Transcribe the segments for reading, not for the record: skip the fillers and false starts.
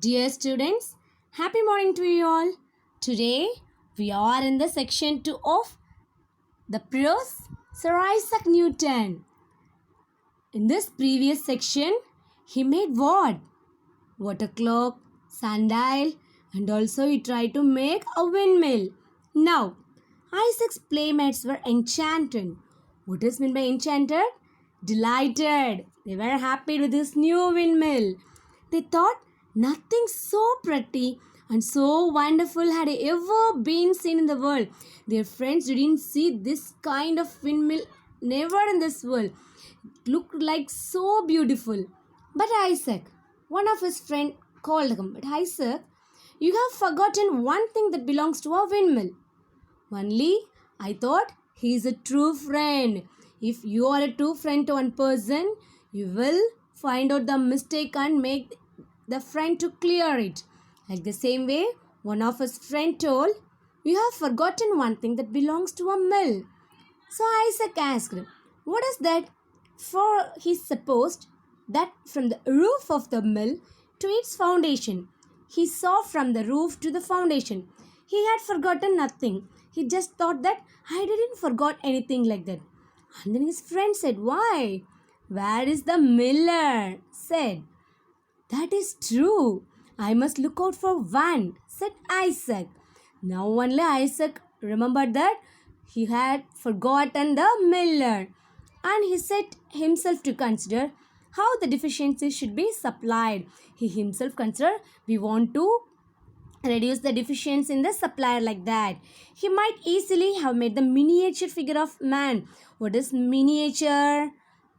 Dear students, happy morning to you all. Today we are in the section 2 of the prose Sir Isaac Newton. In this previous section, he made what? Water clock, sundial, and also he tried to make a windmill. Now, Isaac's playmates were enchanted. What is meant by enchanted? Delighted. They were happy with this new windmill. They thought nothing so pretty and so wonderful had ever been seen in the world. Their friends didn't see this kind of windmill never in this world. It looked like so beautiful. But Isaac, one of his friends called him, but Isaac, you have forgotten one thing that belongs to a windmill. Only, I thought he is a true friend. If you are a true friend to one person, you will find out the mistake and make the friend to clear it. Like the same way, one of his friend told, you have forgotten one thing that belongs to a mill. So Isaac asked him, what is that? For he supposed that from the roof of the mill to its foundation. He saw from the roof to the foundation. He had forgotten nothing. He just thought that I didn't forget anything like that. And then his friend said, why? Where is the miller? Said, that is true. I must look out for one, said Isaac. Now only Isaac remembered that he had forgotten the miller. And he set himself to consider how the deficiency should be supplied. He himself considered we want to reduce the deficiency in the supplier like that. He might easily have made the miniature figure of man. What is miniature?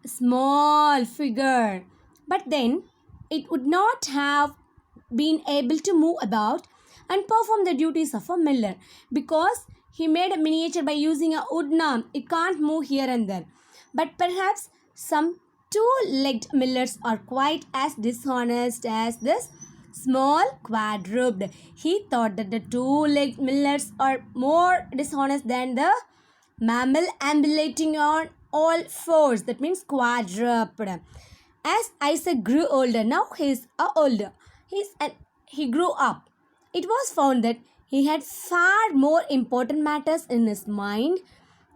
Small figure. But then it would not have been able to move about and perform the duties of a miller because he made a miniature by using a wooden arm. It can't move here and there. But perhaps some two-legged millers are quite as dishonest as this small quadruped. He thought that the two-legged millers are more dishonest than the mammal ambulating on all fours. That means quadruped. As Isaac grew older, now he grew up. It was found that he had far more important matters in his mind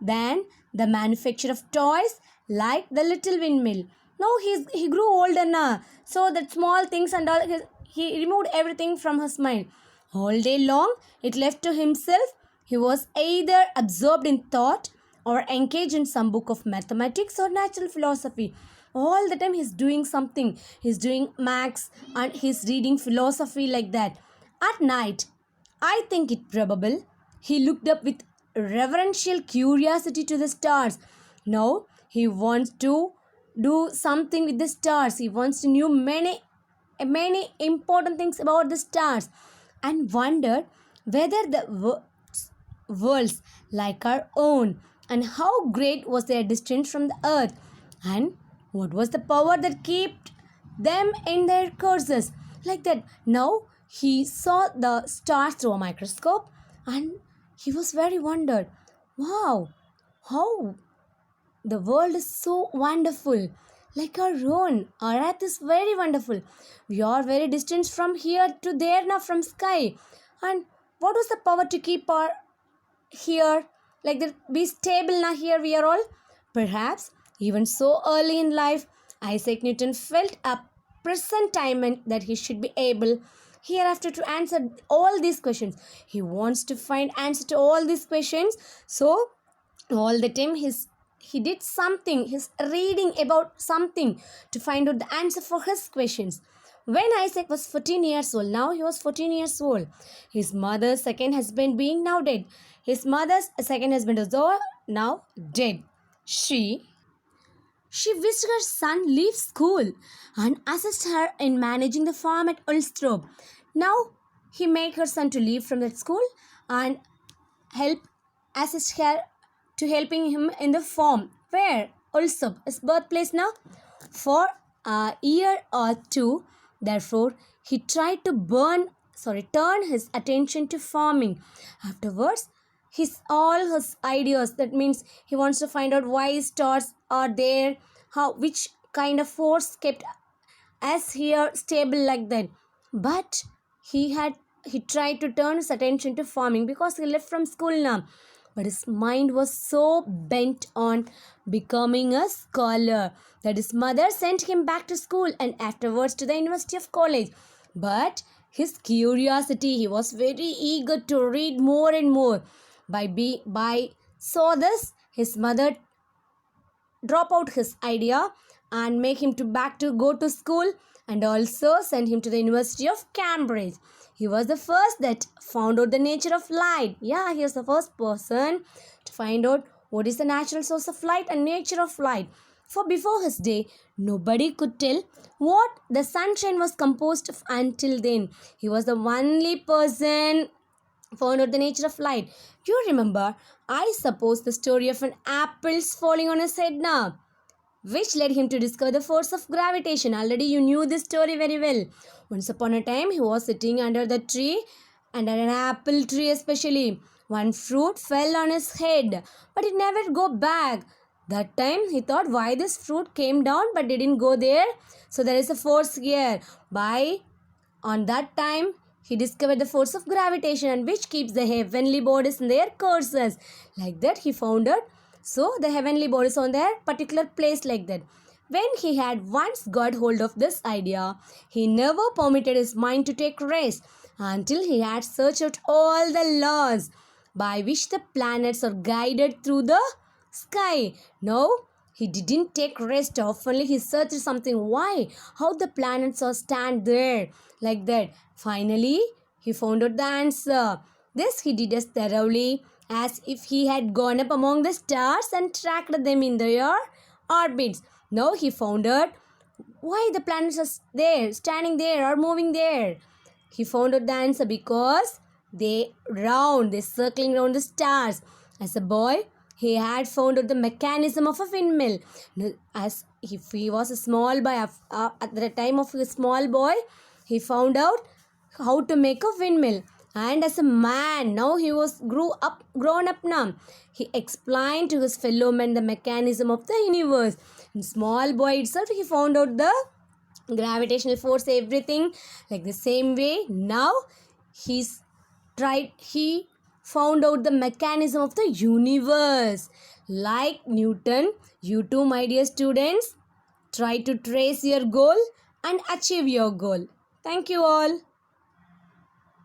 than the manufacture of toys like the little windmill. Now he grew older now, so that small things and all he removed everything from his mind. All day long, it left to himself. He was either absorbed in thought or engaged in some book of mathematics or natural philosophy. All the time he's doing something. He's doing maths and he's reading philosophy like that. At night, I think it probable he looked up with reverential curiosity to the stars. Now he wants to do something with the stars. He wants to know many important things about the stars and wondered whether the worlds like our own and how great was their distance from the earth and what was the power that kept them in their courses like that. Now he saw the stars through a microscope and he was very wondered. Wow, how the world is so wonderful. Like our own, our earth is very wonderful. We are very distant from here to there now from sky. And what was the power to keep our here like that be stable now here we are all? Perhaps even so early in life, Isaac Newton felt a presentiment that he should be able hereafter to answer all these questions. He wants to find answer to all these questions. So all the time he did something, he's reading about something to find out the answer for his questions. When Isaac was 14 years old, now he was 14 years old, his mother's second husband being now dead. His mother's second husband was now dead. She wished her son leave school and assist her in managing the farm at Ulstrop. Now he made her son to leave from that school and assist her to helping him in the farm. Where? Ulstrop, his birthplace now. For a year or two, therefore, he tried to turn his attention to farming. Afterwards, all his ideas, that means he wants to find out why stars are there, which kind of force kept us here stable like that. but he tried to turn his attention to farming because he left from school now. But his mind was so bent on becoming a scholar that his mother sent him back to school and afterwards to the University of College. But his curiosity, he was very eager to read more and more. By saw this, his mother drop out his idea and make him to back to go to school and also send him to the University of Cambridge. He was the first that found out the nature of light. Yeah, he was the first person to find out what is the natural source of light and nature of light. For before his day, nobody could tell what the sunshine was composed of until then. He was the only person found out the nature of light. You remember, I suppose, the story of an apple's falling on his head now, which led him to discover the force of gravitation. Already you knew this story very well. Once upon a time, he was sitting under the tree, under an apple tree especially. One fruit fell on his head, but it never go back. That time he thought why this fruit came down but didn't go there. So there is a force here. On that time, he discovered the force of gravitation and which keeps the heavenly bodies in their courses. Like that he found out. So the heavenly bodies on their particular place like that. When he had once got hold of this idea, he never permitted his mind to take rest until he had searched out all the laws by which the planets are guided through the sky. No, he didn't take rest. Oftenly he searched something. Why? How the planets are stand there like that. Finally, he found out the answer. This he did as thoroughly as if he had gone up among the stars and tracked them in their orbits. Now he found out why the planets are there, standing there or moving there. He found out the answer because they circling around the stars. As a boy, he had found out the mechanism of a windmill. As if he was a small boy, at the time of a small boy, he found out how to make a windmill. And as a man, now he was grown up now. He explained to his fellow men the mechanism of the universe. In small boy itself, he found out the gravitational force, everything like the same way. Now he found out the mechanism of the universe. Like Newton, you too, my dear students, try to trace your goal and achieve your goal. Thank you all.